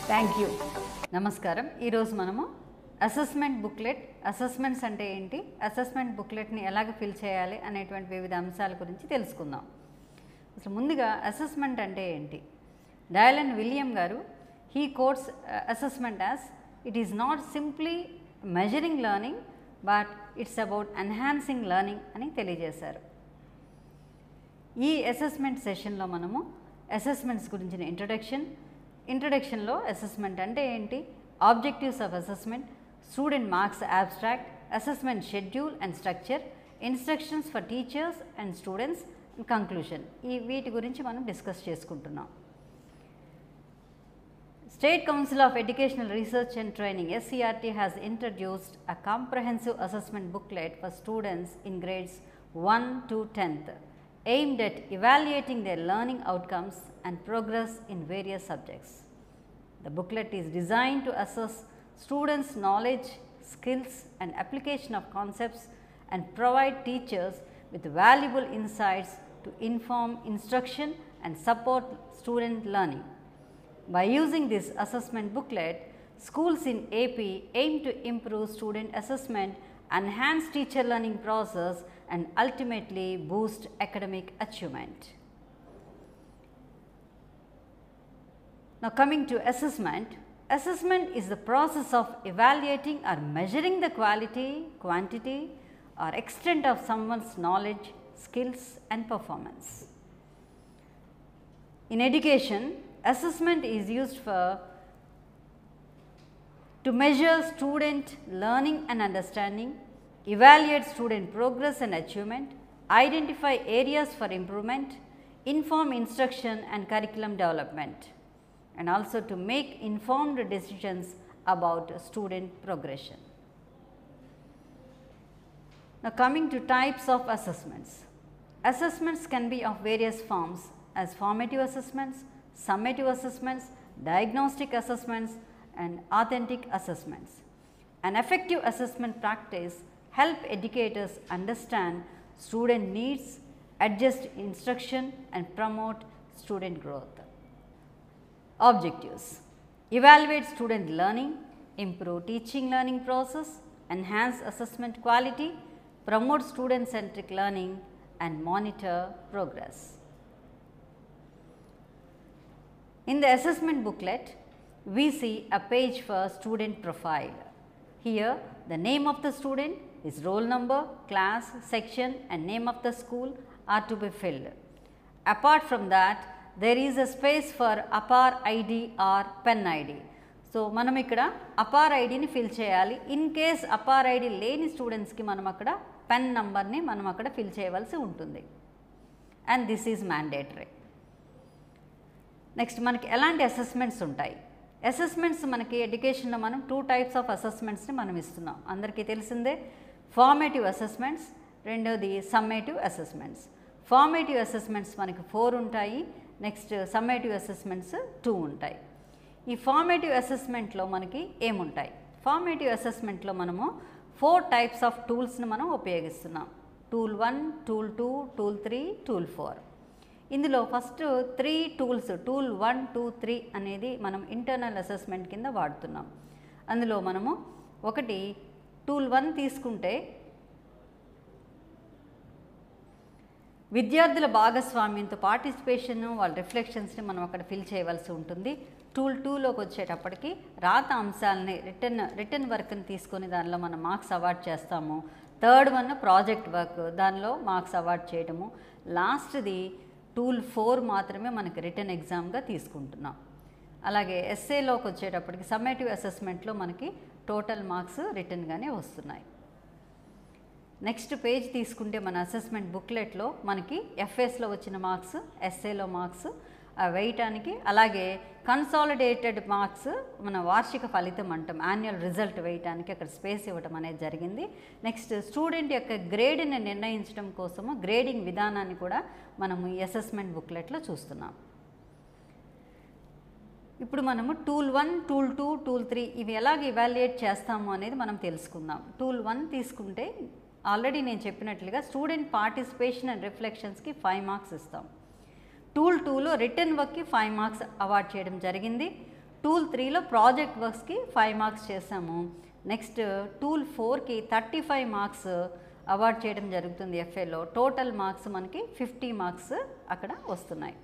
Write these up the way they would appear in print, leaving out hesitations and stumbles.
Thank you. నమస్కారం. ఈరోజు మనము అసెస్మెంట్ బుక్లెట్, అసెస్మెంట్స్ అంటే ఏంటి, అసెస్మెంట్ బుక్లెట్ని ఎలాగ ఫిల్ చేయాలి అనేటువంటి వివిధ అంశాల గురించి తెలుసుకుందాం. అసలు ముందుగా అసెస్మెంట్ అంటే ఏంటి? డయలన్ విలియం గారు he quotes assessment as it is not simply measuring learning but it's about enhancing learning అని తెలియజేశారు. ఈ అసెస్మెంట్ సెషన్లో మనము అసెస్మెంట్స్ గురించిన ఇంట్రడక్షన్లో అసెస్మెంట్ అంటే ఏంటి, objectives of assessment, student marks abstract, assessment schedule and structure, instructions for teachers and students, conclusion, వీటి గురించి మనం డిస్కస్ చేసుకుంటున్నాం. State Council of Educational Research and Training SCRT has introduced a comprehensive assessment booklet for students in grades 1 to 10th aimed at evaluating their learning outcomes and progress in various subjects. The booklet is designed to assess students' knowledge, skills and application of concepts and provide teachers with valuable insights to inform instruction and support student learning. By using this assessment booklet, schools in AP aim to improve student assessment, enhance teacher learning process and ultimately boost academic achievement. Now coming to assessment, assessment is the process of evaluating or measuring the quality, quantity or extent of someone's knowledge, skills and performance. In education, assessment is used to measure student learning and understanding, evaluate student progress and achievement, identify areas for improvement, inform instruction and curriculum development, and also to make informed decisions about student progression. Now coming to types of assessments. Assessments can be of various forms as formative assessments, summative assessments, diagnostic assessments and authentic assessments. An effective assessment practice help educators understand student needs, adjust instruction and promote student growth. Objectives: evaluate student learning, improve teaching learning process, enhance assessment quality, promote student centric learning and monitor progress. In the assessment booklet, we see a page for student profile. Here, the name of the student, his roll number, class, section and name of the school are to be filled. Apart from that, there is a space for APAR ID or PEN ID. So, మనం ఇక్కడ APAR IDని fill చేయాలి. In case APAR ID లేని స్టూడెంట్స్కి మనం అక్కడ pen నంబర్ని మనం అక్కడ ఫిల్ చేయవలసి ఉంటుంది. And this is mandatory. Next మనకి ఎలాంటి అసెస్మెంట్స్ ఉంటాయి? అసెస్మెంట్స్ మనకి ఎడ్యుకేషన్లో మనం 2 టైప్స్ ఆఫ్ అసెస్మెంట్స్ని మనం ఇస్తున్నాం. అందరికీ తెలిసిందే, ఫార్మేటివ్ అసెస్మెంట్స్, రెండోది సమ్మేటివ్ అసెస్మెంట్స్. ఫార్మేటివ్ అసెస్మెంట్స్ మనకి 4 ఉంటాయి. నెక్స్ట్ సమ్మేటివ్ అసెస్మెంట్స్ 2 ఉంటాయి. ఈ ఫార్మేటివ్ అసెస్మెంట్లో మనకి ఏముంటాయి? ఫార్మేటివ్ అసెస్మెంట్లో మనము 4 టైప్స్ ఆఫ్ టూల్స్ని మనం ఉపయోగిస్తున్నాం. Tool 1, tool 2, tool 3, tool 4. ఇందులో ఫస్ట్ 3 టూల్స్, టూల్ 1, 2, 3 అనేది మనం ఇంటర్నల్ అసెస్మెంట్ కింద వాడుతున్నాం. అందులో మనము ఒకటి టూల్ 1 తీసుకుంటే విద్యార్థుల భాగస్వామ్యంతో పార్టిసిపేషన్, వాళ్ళ రిఫ్లెక్షన్స్ని మనం అక్కడ ఫిల్ చేయవలసి ఉంటుంది. టూల్ 2లోకి వచ్చేటప్పటికి రాత అంశాలని రిటర్న్ వర్క్ని తీసుకొని దానిలో మనం మార్క్స్ అవార్డ్ చేస్తాము. థర్డ్ వన్ ప్రాజెక్ట్ వర్క్, దానిలో మార్క్స్ అవార్డ్ చేయడము. లాస్ట్ది టూల్ 4 మాత్రమే మనకి రిటర్న్ ఎగ్జామ్గా తీసుకుంటున్నాం. అలాగే ఎస్ఏలోకి వచ్చేటప్పటికి సమ్మేటివ్ అసెస్మెంట్లో మనకి టోటల్ మార్క్స్ రిటర్న్గానే వస్తున్నాయి. నెక్స్ట్ పేజ్ తీసుకుంటే మన అసెస్మెంట్ బుక్లెట్లో మనకి ఎఫ్ఎస్లో వచ్చిన మార్క్స్, ఎస్ఏలో మార్క్స్ వేయటానికి, అలాగే కన్సాలిడేటెడ్ మార్క్స్ మన వార్షిక ఫలితం అంటాం, యాన్యువల్ రిజల్ట్ వేయటానికి అక్కడ స్పేస్ ఇవ్వటం అనేది జరిగింది. నెక్స్ట్ స్టూడెంట్ యొక్క గ్రేడ్ని నిర్ణయించడం కోసము గ్రేడింగ్ విధానాన్ని కూడా మనము ఈ అసెస్మెంట్ బుక్లెట్లో చూస్తున్నాం. ఇప్పుడు మనము టూల్ 1, టూల్ 2, టూల్ 3 ఇవి ఎలాగ ఇవాల్యుయేట్ చేస్తాము అనేది మనం తెలుసుకుందాం. టూల్ 1 తీసుకుంటే ఆల్రెడీ నేను చెప్పినట్లుగా స్టూడెంట్ పార్టిసిపేషన్ అండ్ రిఫ్లెక్షన్స్కి 5 మార్క్స్ ఇస్తాం. టూల్ 2లో రిటర్న్ వర్క్కి 5 మార్క్స్ అవార్డ్ చేయడం జరిగింది. టూల్ 3లో ప్రాజెక్ట్ వర్క్స్కి 5 మార్క్స్ చేసాము. నెక్స్ట్ టూల్ 4కి 35 మార్క్స్ అవార్డ్ చేయడం జరుగుతుంది ఎఫ్ఏలో. టోటల్ మార్క్స్ మనకి 50 మార్క్స్ అక్కడ వస్తున్నాయి.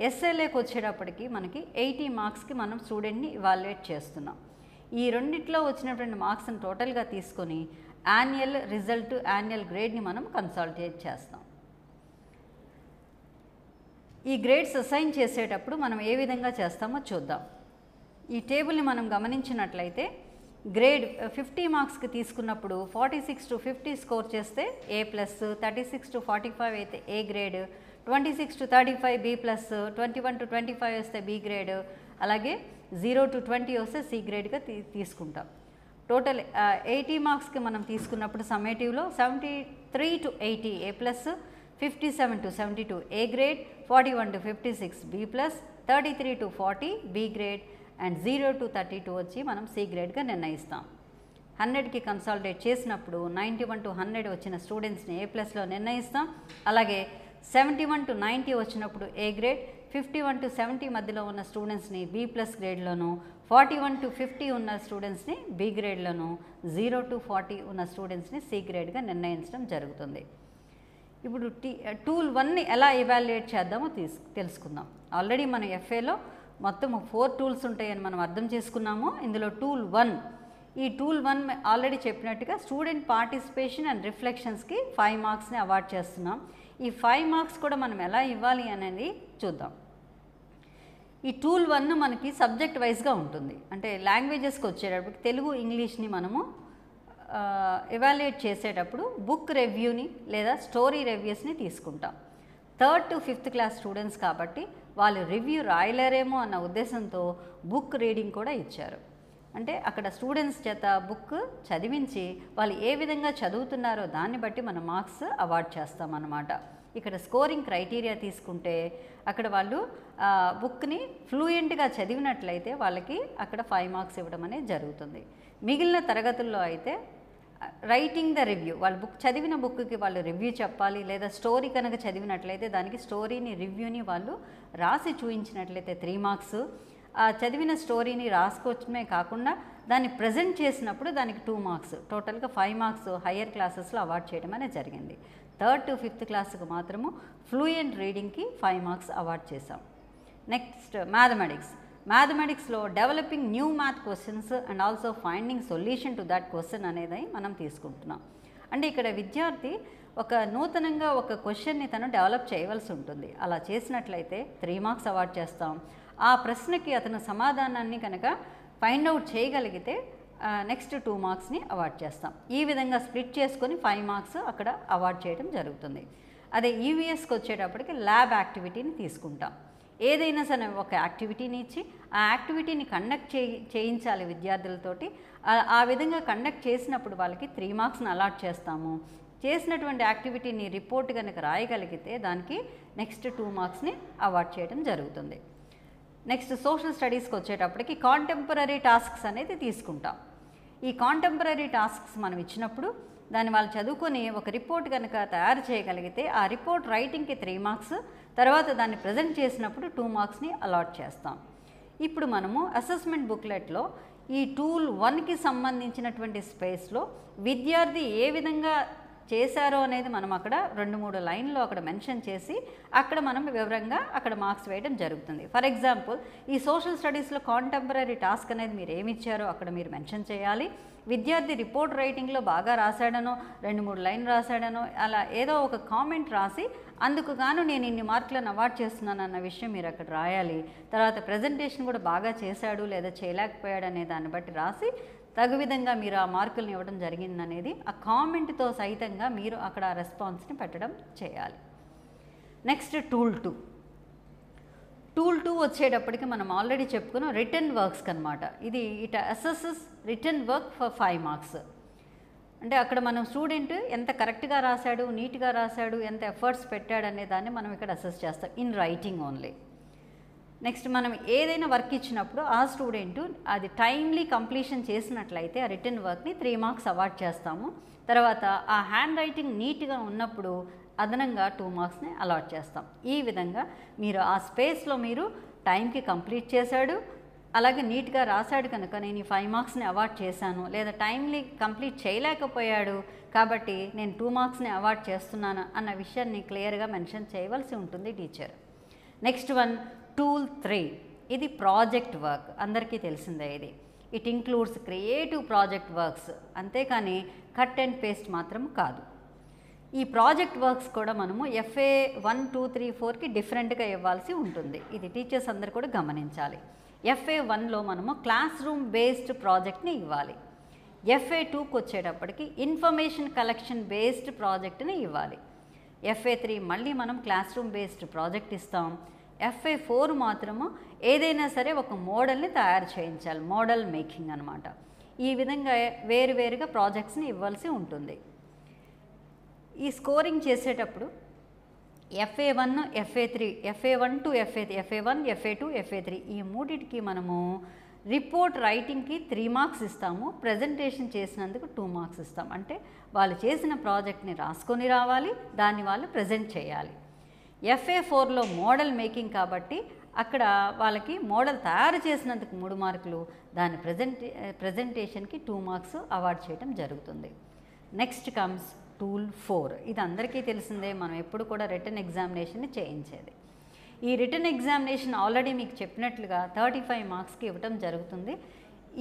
ఎస్ఎల్ఏకి వచ్చేటప్పటికి మనకి 80 మార్క్స్కి మనం స్టూడెంట్ని ఇవాల్యుయేట్ చేస్తున్నాం. ఈ రెండిట్లో వచ్చినటువంటి మార్క్స్ని టోటల్గా తీసుకొని యాన్యువల్ రిజల్ట్, యాన్యువల్ గ్రేడ్ని మనం కన్సాలిడేట్ చేస్తాం. ఈ గ్రేడ్స్ అసైన్ చేసేటప్పుడు మనం ఏ విధంగా చేస్తామో చూద్దాం. ఈ టేబుల్ని మనం గమనించినట్లయితే గ్రేడ్ 50 మార్క్స్కి తీసుకున్నప్పుడు 46 to 50 స్కోర్ చేస్తే A+, 36 to 45 అయితే A grade, 26 to 35 B+, 21 to 25 వస్తే B గ్రేడ్, అలాగే 0 to 20 వస్తే C గ్రేడ్గా తీసుకుంటాం. టోటల్ 80 మార్క్స్కి మనం తీసుకున్నప్పుడు సమ్మేటివ్లో 73 to 80 A+, 57 to 72 A grade, 41 to 56 B+, 33 to 40 B grade and 0 to 32 వచ్చి మనం C గ్రేడ్గా నిర్ణయిస్తాం. 100కి కన్సాలిడేట్ చేసినప్పుడు 91 to 100 వచ్చిన స్టూడెంట్స్ని A+లో నిర్ణయిస్తాం. అలాగే 71 to 90 వచ్చినప్పుడు A గ్రేడ్, 51 to 70 మధ్యలో ఉన్న స్టూడెంట్స్ని B+ గ్రేడ్లోను, 41 to 50 ఉన్న స్టూడెంట్స్ని B గ్రేడ్లోను, 0 to 40 ఉన్న స్టూడెంట్స్ని C గ్రేడ్గా నిర్ణయించడం జరుగుతుంది. ఇప్పుడు టూల్ 1ని ఎలా ఎవాల్యుయేట్ చేద్దామో తెలుసుకుందాం. ఆల్రెడీ మన ఎఫ్ఏలో మొత్తం 4 టూల్స్ ఉంటాయని మనం అర్థం చేసుకున్నాము. ఇందులో టూల్ 1, ఈ టూల్ 1 ఆల్రెడీ చెప్పినట్టుగా స్టూడెంట్ పార్టిసిపేషన్ అండ్ రిఫ్లెక్షన్స్కి 5 మార్క్స్ని అవార్డ్ చేస్తున్నాం. ఈ 5 మార్క్స్ కూడా మనం ఎలా ఇవ్వాలి అనేది చూద్దాం. ఈ టూల్ 1 మనకి సబ్జెక్ట్ వైజ్గా ఉంటుంది. అంటే లాంగ్వేజెస్కి వచ్చేటప్పుడు తెలుగు, ఇంగ్లీష్ని మనము ఎవాల్యుయేట్ చేసేటప్పుడు బుక్ రివ్యూని లేదా స్టోరీ రివ్యూస్ని తీసుకుంటాం. 3rd to 5th class students కాబట్టి వాళ్ళు రివ్యూ రాయలేరేమో అన్న ఉద్దేశంతో బుక్ రీడింగ్ కూడా ఇచ్చారు. అంటే అక్కడ స్టూడెంట్స్ చేత బుక్ చదివించి వాళ్ళు ఏ విధంగా చదువుతున్నారో దాన్ని బట్టి మనం మార్క్స్ అవార్డ్ చేస్తామన్నమాట. ఇక్కడ స్కోరింగ్ క్రైటీరియా తీసుకుంటే అక్కడ వాళ్ళు బుక్ని ఫ్లూయెంట్గా చదివినట్లయితే వాళ్ళకి అక్కడ 5 మార్క్స్ ఇవ్వడం అనేది జరుగుతుంది. మిగిలిన తరగతుల్లో అయితే రైటింగ్ ద రివ్యూ, వాళ్ళు చదివిన బుక్కి వాళ్ళు రివ్యూ చెప్పాలి, లేదా స్టోరీ కనుక చదివినట్లయితే దానికి స్టోరీని, రివ్యూని వాళ్ళు రాసి చూపించినట్లయితే 3 మార్క్స్, చదివిన స్టోరీని రాసుకోవడమే కాకుండా దాన్ని ప్రజెంట్ చేసినప్పుడు దానికి 2 మార్క్స్, టోటల్గా 5 మార్క్స్ హయ్యర్ క్లాసెస్లో అవార్డ్ చేయడం అనేది జరిగింది. 3rd to 5th క్లాస్కి మాత్రము ఫ్లూయెంట్ రీడింగ్కి 5 మార్క్స్ అవార్డ్ చేశాం. నెక్స్ట్ మ్యాథమెటిక్స్లో developing new math questions and also finding solution to that question అనేది మనం తీసుకుంటున్నాం. అంటే ఇక్కడ విద్యార్థి ఒక నూతనంగా ఒక క్వశ్చన్ని తను డెవలప్ చేయవలసి ఉంటుంది. అలా చేసినట్లయితే 3 మార్క్స్ అవార్డ్ చేస్తాం. ఆ ప్రశ్నకి అతను సమాధానాన్ని కనుక ఫైండ్ అవుట్ చేయగలిగితే నెక్స్ట్ 2 మార్క్స్ని అవార్డ్ చేస్తాం. ఈ విధంగా స్ప్లిట్ చేసుకొని 5 మార్క్స్ అక్కడ అవార్డ్ చేయడం జరుగుతుంది. అదే ఈవీఎస్కి వచ్చేటప్పటికి ల్యాబ్ యాక్టివిటీని తీసుకుంటాం. ఏదైనా సరే ఒక యాక్టివిటీని ఇచ్చి ఆ యాక్టివిటీని కండక్ట్ చేయించాలి విద్యార్థులతోటి. ఆ విధంగా కండక్ట్ చేసినప్పుడు వాళ్ళకి 3 మార్క్స్ని అలాట్ చేస్తాము. చేసినటువంటి యాక్టివిటీని రిపోర్ట్ కనుక రాయగలిగితే దానికి నెక్స్ట్ 2 మార్క్స్ని అవార్డ్ చేయడం జరుగుతుంది. నెక్స్ట్ సోషల్ స్టడీస్కి వచ్చేటప్పటికి కాంటెంపరీ టాస్క్స్ అనేది తీసుకుంటాం. ఈ కాంటెంపరీ టాస్క్స్ మనం ఇచ్చినప్పుడు దాన్ని వాళ్ళు చదువుకొని ఒక రిపోర్ట్ కనుక తయారు చేయగలిగితే ఆ రిపోర్ట్ రైటింగ్కి 3 మార్క్స్, తర్వాత దాన్ని ప్రజెంట్ చేసినప్పుడు 2 మార్క్స్ని అలాట్ చేస్తాం. ఇప్పుడు మనము అసెస్మెంట్ బుక్లెట్లో ఈ టూల్ 1కి సంబంధించినటువంటి స్పేస్లో విద్యార్థి ఏ విధంగా చేశారో అనేది మనం అక్కడ 2-3 లైన్లో అక్కడ మెన్షన్ చేసి అక్కడ మనం వివరంగా అక్కడ మార్క్స్ వేయడం జరుగుతుంది. ఫర్ ఎగ్జాంపుల్ ఈ సోషల్ స్టడీస్లో కాంటెంపరీ టాస్క్ అనేది మీరు ఏమి ఇచ్చారో అక్కడ మీరు మెన్షన్ చేయాలి. విద్యార్థి రిపోర్ట్ రైటింగ్లో బాగా రాశాడనో, 2-3 లైన్లు రాశాడనో, అలా ఏదో ఒక కామెంట్ రాసి అందుకు గాను నేను ఇన్ని మార్కులను అవార్డ్ చేస్తున్నాను అన్న విషయం మీరు అక్కడ రాయాలి. తర్వాత ప్రజెంటేషన్ కూడా బాగా చేశాడు లేదా చేయలేకపోయాడు అనే దాన్ని బట్టి రాసి తగు విధంగా మీరు ఆ మార్కులను ఇవ్వడం జరిగిందనేది ఆ కామెంట్తో సహితంగా మీరు అక్కడ ఆ రెస్పాన్స్ని పెట్టడం చేయాలి. నెక్స్ట్ టూల్ 2 వచ్చేటప్పటికి మనం ఆల్రెడీ చెప్పుకున్నాం రిటర్న్ వర్క్స్కి అనమాట. ఇది it assesses return work for 5 marks. అంటే అక్కడ మనం స్టూడెంట్ ఎంత కరెక్ట్గా రాశాడు, నీట్గా రాశాడు, ఎంత ఎఫర్ట్స్ పెట్టాడు అనే దాన్ని మనం ఇక్కడ అసెస్ చేస్తాం ఇన్ రైటింగ్ ఓన్లీ. నెక్స్ట్ మనం ఏదైనా వర్క్ ఇచ్చినప్పుడు ఆ స్టూడెంట్ అది టైమ్లీ కంప్లీషన్ చేసినట్లయితే ఆ రిటర్న్ వర్క్ని 3 మార్క్స్ అవార్డ్ చేస్తాము. తర్వాత ఆ హ్యాండ్ రైటింగ్ నీట్గా ఉన్నప్పుడు అదనంగా 2 మార్క్స్ని అలాట్ చేస్తాం. ఈ విధంగా మీరు ఆ స్పేస్లో మీరు టైంకి కంప్లీట్ చేశాడు, అలాగే నీట్గా రాశాడు కనుక నేను ఈ 5 మార్క్స్ని అవార్డ్ చేశాను, లేదా టైమ్లీ కంప్లీట్ చేయలేకపోయాడు కాబట్టి నేను 2 మార్క్స్ని అవార్డ్ చేస్తున్నాను అన్న విషయాన్ని క్లియర్గా మెన్షన్ చేయవలసి ఉంటుంది టీచర్. నెక్స్ట్ వన్ టూల్ 3, ఇది ప్రాజెక్ట్ వర్క్, అందరికీ తెలిసిందే ఇది. It includes creative project works, అంతేకాని కట్ అండ్ పేస్ట్ మాత్రం కాదు. ఈ ప్రాజెక్ట్ వర్క్స్ కూడా మనము FA 1, 2, 3, 4కి డిఫరెంట్గా ఇవ్వాల్సి ఉంటుంది. ఇది టీచర్స్ అందరు కూడా గమనించాలి. FA 1లో మనము క్లాస్ రూమ్ బేస్డ్ ప్రాజెక్ట్ని ఇవ్వాలి. FA 2కి వచ్చేటప్పటికి ఇన్ఫర్మేషన్ కలెక్షన్ బేస్డ్ ప్రాజెక్ట్ని ఇవ్వాలి. FA 3 మళ్ళీ మనం క్లాస్ రూమ్ బేస్డ్ ప్రాజెక్ట్ ఇస్తాం. FA 4 మాత్రము ఏదైనా సరే ఒక మోడల్ని తయారు చేయించాలి, మోడల్ మేకింగ్ అనమాట. ఈ విధంగా వేరువేరుగా ప్రాజెక్ట్స్ని ఇవ్వాల్సి ఉంటుంది. ఈ స్కోరింగ్ చేసేటప్పుడు FA 1, FA 3, FA 1 to FA 3, FA 1, FA 2, FA 3 ఈ మూడింటికి మనము రిపోర్ట్ రైటింగ్కి 3 మార్క్స్ ఇస్తాము, ప్రజెంటేషన్ చేసినందుకు 2 మార్క్స్ ఇస్తాం. అంటే వాళ్ళు చేసిన ప్రాజెక్ట్ని రాసుకొని రావాలి, దాన్ని వాళ్ళు ప్రజెంట్ చేయాలి. FA 4లో మోడల్ మేకింగ్ కాబట్టి అక్కడ వాళ్ళకి మోడల్ తయారు చేసినందుకు 3 మార్కులు, దాని ప్రజెంటేషన్కి 2 మార్క్స్ అవార్డ్ చేయడం జరుగుతుంది. నెక్స్ట్ కమ్స్ టూల్ 4, ఇది అందరికీ తెలిసిందే, మనం ఎప్పుడు కూడా రిటన్ ఎగ్జామినేషన్ని చేయించేది. ఈ రిటన్ ఎగ్జామినేషన్ ఆల్రెడీ మీకు చెప్పినట్లుగా 35 మార్క్స్కి ఇవ్వటం జరుగుతుంది.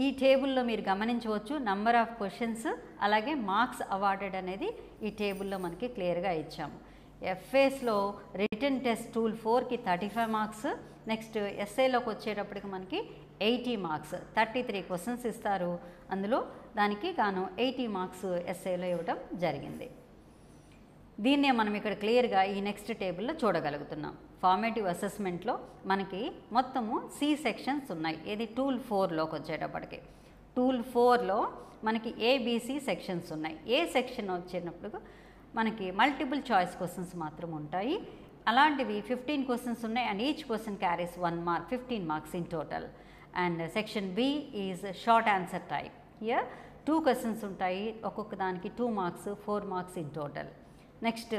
ఈ టేబుల్లో మీరు గమనించవచ్చు నంబర్ ఆఫ్ క్వశ్చన్స్ అలాగే మార్క్స్ అవార్డెడ్ అనేది ఈ టేబుల్లో మనకి క్లియర్గా ఇచ్చాము. FAస్లో రిటన్ టెస్ట్ టూల్ 4కి 35 మార్క్స్, నెక్స్ట్ ఎస్ఏలోకి వచ్చేటప్పటికి మనకి 80 మార్క్స్, 33 క్వశ్చన్స్ ఇస్తారు. అందులో దానికి గాను 80 మార్క్స్ ఎస్ఏలో ఇవ్వడం జరిగింది. దీన్నే మనం ఇక్కడ క్లియర్గా ఈ నెక్స్ట్ టేబుల్లో చూడగలుగుతున్నాం. ఫార్మేటివ్ అసెస్మెంట్లో మనకి మొత్తము C సెక్షన్స్ ఉన్నాయి. ఏది టూల్ 4లోకి వచ్చేటప్పటికి టూల్ 4లో మనకి ABC సెక్షన్స్ ఉన్నాయి. ఏ సెక్షన్ వచ్చేటప్పుడు మనకి మల్టిపుల్ చాయిస్ క్వశ్చన్స్ మాత్రం ఉంటాయి. అలాంటివి 15 క్వశ్చన్స్ ఉన్నాయి and each question carries 1 mark, 15 marks in total. And section B is short answer type. Here 2 questions ఉంటాయి, ఒక్కొక్క దానికి 2 marks, 4 marks in total. Next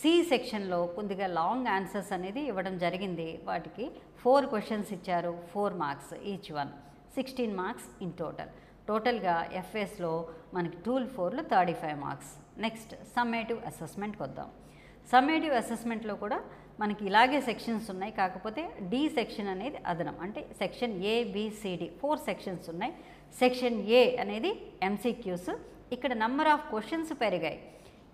C సెక్షన్లో కొద్దిగా లాంగ్ ఆన్సర్స్ అనేది ఇవ్వడం జరిగింది. వాటికి 4 క్వశ్చన్స్ ఇచ్చారు, 4 marks each one, 16 marks in total. టోటల్గా FAస్లో మనకి టూల్ 4లో 35 మార్క్స్. నెక్స్ట్ సమ్మేటివ్ అసెస్మెంట్కి వద్దాం. సమ్మేటివ్ అసెస్మెంట్లో కూడా మనకి ఇలాగే సెక్షన్స్ ఉన్నాయి, కాకపోతే D సెక్షన్ అనేది అదనం. అంటే సెక్షన్ ABCD 4 సెక్షన్స్ ఉన్నాయి. సెక్షన్ A అనేది MCQs. ఇక్కడ నంబర్ ఆఫ్ క్వశ్చన్స్ పెరిగాయి.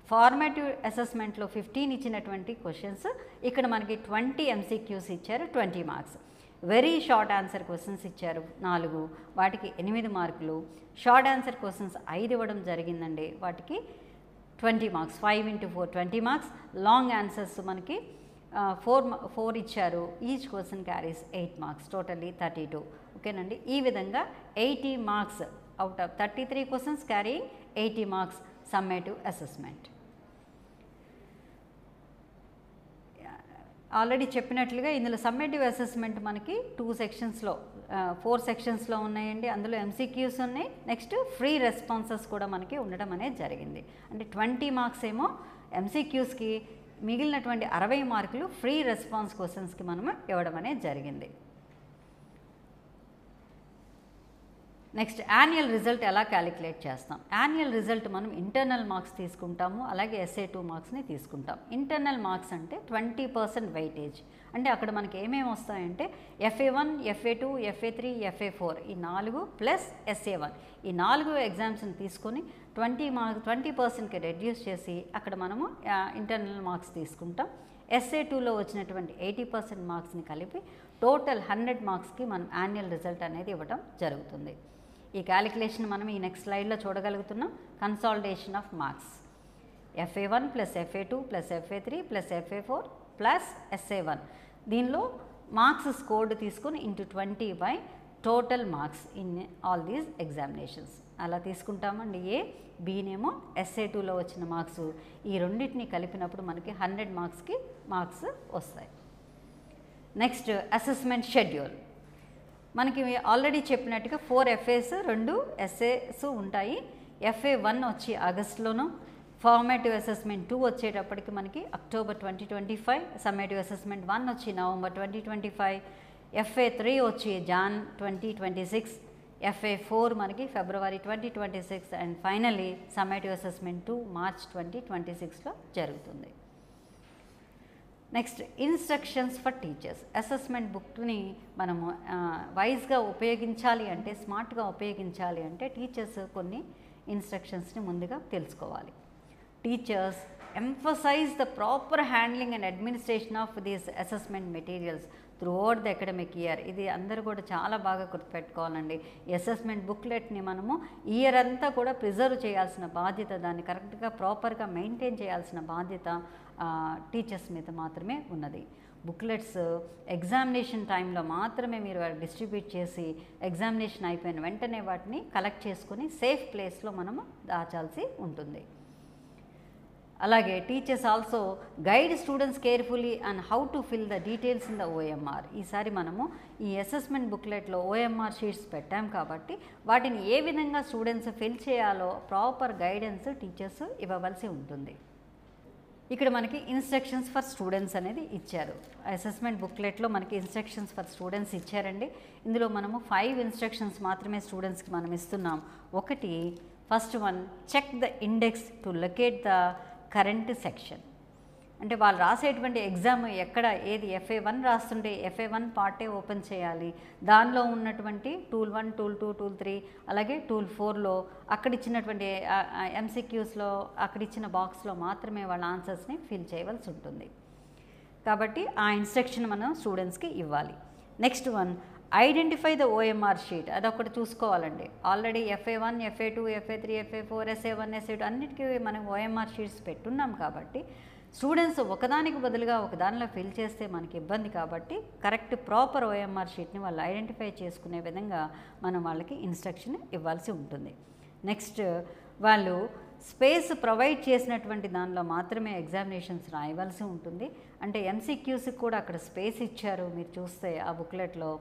ఫార్మేటివ్ అసెస్మెంట్లో 15 ఇచ్చినటువంటి క్వశ్చన్స్ ఇక్కడ మనకి 20 MCQs ఇచ్చారు, 20 marks. Very short answer questions ఇచ్చారు 4, వాటికి 8 మార్కులు. షార్ట్ ఆన్సర్ క్వశ్చన్స్ 5 ఇవ్వడం జరిగిందండి, వాటికి 20 marks. 5 into 4 20 marks. Long answers మనకి 4 ఇచ్చారు, each question carries 8 marks, totally 32. ఓకేనండి, ఈ విధంగా 80 marks out of 33 questions carrying 80 marks summative assessment. Already చెప్పినట్లుగా ఇందులో సమ్మేటివ్ అసెస్మెంట్ మనకి 2 సెక్షన్స్లో 4 సెక్షన్స్లో ఉన్నాయండి. అందులో MCQs ఉన్నాయి, నెక్స్ట్ ఫ్రీ రెస్పాన్సెస్ కూడా మనకి ఉండడం అనేది జరిగింది. అంటే 20 మార్క్స్ ఏమో MCQస్కి, మిగిలినటువంటి 60 మార్కులు ఫ్రీ రెస్పాన్స్ క్వశ్చన్స్కి మనము ఇవ్వడం అనేది జరిగింది. నెక్స్ట్ యాన్యువల్ రిజల్ట్ ఎలా క్యాలిక్యులేట్ చేస్తాం? యాన్యువల్ రిజల్ట్ మనం ఇంటర్నల్ మార్క్స్ తీసుకుంటాము, అలాగే SA2 మార్క్స్ని తీసుకుంటాం. ఇంటర్నల్ మార్క్స్ అంటే 20% వెయిటేజ్. అంటే అక్కడ మనకి ఏమేమి వస్తాయంటే FA1, FA2, FA3, FA4 ఈ 4 ప్లస్ SA1 ఈ 4 ఎగ్జామ్స్ని తీసుకొని 20%కి రెడ్యూస్ చేసి అక్కడ మనము ఇంటర్నల్ మార్క్స్ తీసుకుంటాం. SA2లో వచ్చినటువంటి 80% మార్క్స్ని కలిపి టోటల్ 100 మార్క్స్కి మనం యాన్యువల్ రిజల్ట్ అనేది ఇవ్వడం జరుగుతుంది. ఈ క్యాలిక్యులేషన్ మనం ఈ నెక్స్ట్ స్లైడ్లో చూడగలుగుతున్నాం. Consolidation of marks FA1 plus FA2 plus FA3 plus FA4 plus SA1. దీనిలో మార్క్స్ స్కోర్డ్ తీసుకొని into 20 by total marks in all these examinations అలా తీసుకుంటామండి. బీనేమో SA2లో వచ్చిన మార్క్స్, ఈ రెండింటిని కలిపినప్పుడు మనకి 100 మార్క్స్కి మార్క్స్ వస్తాయి. Next assessment schedule. మనకి ఆల్రెడీ చెప్పినట్టుగా 4 FAs 2 SAs ఉంటాయి. FA1 వచ్చి ఆగస్టులోను, ఫార్మేటివ్ అసెస్మెంట్ 2 వచ్చేటప్పటికి మనకి అక్టోబర్ 2025, సమ్మేటివ్ అసెస్మెంట్ 1 వచ్చి నవంబర్ 2025, FA3 వచ్చి జాన్ 2026, FA4 మనకి February 2026 and finally summative assessment 2 March 2026లో జరుగుతుంది. Next instructions for teachers. Assessment బుక్ని మనము వైజ్గా ఉపయోగించాలి అంటే, స్మార్ట్గా ఉపయోగించాలి అంటే టీచర్స్ కొన్ని ఇన్స్ట్రక్షన్స్ని ముందుగా తెలుసుకోవాలి. Teachers emphasize the proper handling and administration of these assessment materials throughout the academic year. ఇది అందరూ కూడా చాలా బాగా గుర్తుపెట్టుకోవాలండి. ఈ అసెస్మెంట్ బుక్లెట్ని మనము ఇయర్ అంతా కూడా ప్రిజర్వ్ చేయాల్సిన బాధ్యత, దాన్ని కరెక్ట్గా ప్రాపర్గా మెయింటైన్ చేయాల్సిన బాధ్యత టీచర్స్ మీద మాత్రమే ఉన్నది. బుక్లెట్స్ ఎగ్జామినేషన్ టైంలో మాత్రమే మీరు డిస్ట్రిబ్యూట్ చేసి, ఎగ్జామినేషన్ అయిపోయిన వెంటనే వాటిని కలెక్ట్ చేసుకొని సేఫ్ ప్లేస్లో మనము దాచాల్సి ఉంటుంది. అలాగే teachers also guide students carefully and how to fill the details in the OMR. ఈసారి మనము ఈ అసెస్మెంట్ బుక్లెట్లో OMR షీట్స్ పెట్టాం కాబట్టి వాటిని ఏ విధంగా స్టూడెంట్స్ ఫిల్ చేయాలో ప్రాపర్ గైడెన్స్ టీచర్స్ ఇవ్వవలసి ఉంటుంది. ఇక్కడ మనకి ఇన్స్ట్రక్షన్స్ ఫర్ స్టూడెంట్స్ అనేది ఇచ్చారు. అసెస్మెంట్ బుక్లెట్లో మనకి ఇన్స్ట్రక్షన్స్ ఫర్ స్టూడెంట్స్ ఇచ్చారండి. ఇందులో మనము 5 ఇన్స్ట్రక్షన్స్ మాత్రమే స్టూడెంట్స్కి మనం ఇస్తున్నాం. ఒకటి, first one, check the index to locate the current section. అంటే వాళ్ళు రాసేటువంటి ఎగ్జామ్ ఎక్కడ ఏది FA1 రాస్తుంటే FA1 పార్టే ఓపెన్ చేయాలి. దానిలో ఉన్నటువంటి టూల్ 1, టూల్ 2, టూల్ 3 అలాగే టూల్ 4లో అక్కడ ఇచ్చినటువంటి MCQస్లో అక్కడ ఇచ్చిన బాక్స్లో మాత్రమే వాళ్ళ ఆన్సర్స్ని ఫిల్ చేయవలసి ఉంటుంది. కాబట్టి ఆ ఇన్స్ట్రక్షన్ మనం స్టూడెంట్స్కి ఇవ్వాలి. Next one, identify the OMR sheet. అదొకటి చూసుకోవాలండి. Already FA1, FA2, FA3, FA4, SA1, SA2 అన్నిటికీ మనం OMR షీట్స్ పెట్టున్నాం కాబట్టి స్టూడెంట్స్ ఒకదానికి బదులుగా ఒకదానిలో ఫిల్ చేస్తే మనకి ఇబ్బంది కాబట్టి కరెక్ట్ ప్రాపర్ OMR షీట్ని వాళ్ళు ఐడెంటిఫై చేసుకునే విధంగా మనం వాళ్ళకి ఇన్స్ట్రక్షన్ ఇవ్వాల్సి ఉంటుంది. నెక్స్ట్, వాళ్ళు స్పేస్ ప్రొవైడ్ చేసినటువంటి దానిలో మాత్రమే ఎగ్జామినేషన్స్ రాయవలసి ఉంటుంది. అంటే MCQస్కి కూడా అక్కడ స్పేస్ ఇచ్చారు. మీరు చూస్తే ఆ బుక్లెట్లో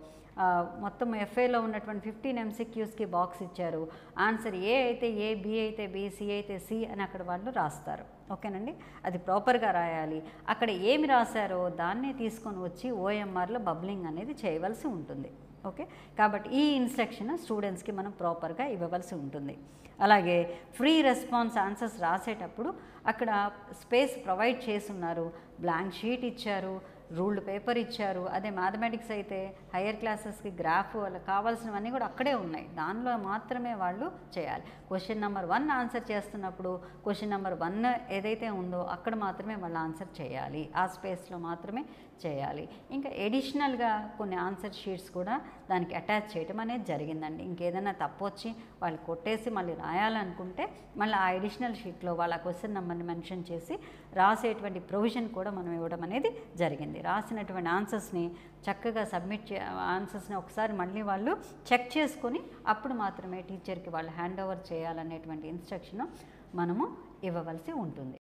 మొత్తం FAలో ఉన్నటువంటి 15 MCQస్కి బాక్స్ ఇచ్చారు. ఆన్సర్ ఏ అయితే ఏ, బి అయితే బి, సి అయితే సి అని అక్కడ వాళ్ళు రాస్తారు. ఓకేనండి, అది ప్రాపర్గా రాయాలి. అక్కడ ఏమి రాశారో దాన్నే తీసుకొని వచ్చి OMRలో బబ్లింగ్ అనేది చేయవలసి ఉంటుంది. ఓకే, కాబట్టి ఈ ఇన్స్ట్రక్షన్ స్టూడెంట్స్కి మనం ప్రాపర్గా ఇవ్వవలసి ఉంటుంది. అలాగే ఫ్రీ రెస్పాన్స్ ఆన్సర్స్ రాసేటప్పుడు అక్కడ స్పేస్ ప్రొవైడ్ చేస్తున్నారు. బ్లాంక్ షీట్ ఇచ్చారు, రూల్డ్ పేపర్ ఇచ్చారు. అదే మ్యాథమెటిక్స్ అయితే హయ్యర్ క్లాసెస్కి గ్రాఫ్ వాళ్ళకి కావాల్సినవన్నీ కూడా అక్కడే ఉన్నాయి. దానిలో మాత్రమే వాళ్ళు చేయాలి. క్వశ్చన్ నెంబర్ 1 ఆన్సర్ చేస్తున్నప్పుడు క్వశ్చన్ నెంబర్ 1 ఏదైతే ఉందో అక్కడ మాత్రమే వాళ్ళు ఆన్సర్ చేయాలి. ఆ స్పేస్లో మాత్రమే చేయాలి. ఇంకా ఎడిషనల్గా కొన్ని ఆన్సర్ షీట్స్ కూడా దానికి అటాచ్ చేయడం అనేది జరిగిందండి. ఇంకేదైనా తప్పు వచ్చి వాళ్ళు కొట్టేసి మళ్ళీ రాయాలనుకుంటే మళ్ళీ ఆ ఎడిషనల్ షీట్లో వాళ్ళ క్వశ్చన్ నెంబర్ని మెన్షన్ చేసి రాసేటువంటి ప్రొవిజన్ కూడా మనం ఇవ్వడం అనేది జరిగింది. రాసినటువంటి ఆన్సర్స్ని చక్కగా ఆన్సర్స్ని ఒకసారి మళ్ళీ వాళ్ళు చెక్ చేసుకొని అప్పుడు మాత్రమే టీచర్కి వాళ్ళు హ్యాండ్ ఓవర్ చేయాలనేటువంటి ఇన్స్ట్రక్షన్ మనము ఇవ్వవలసి ఉంటుంది.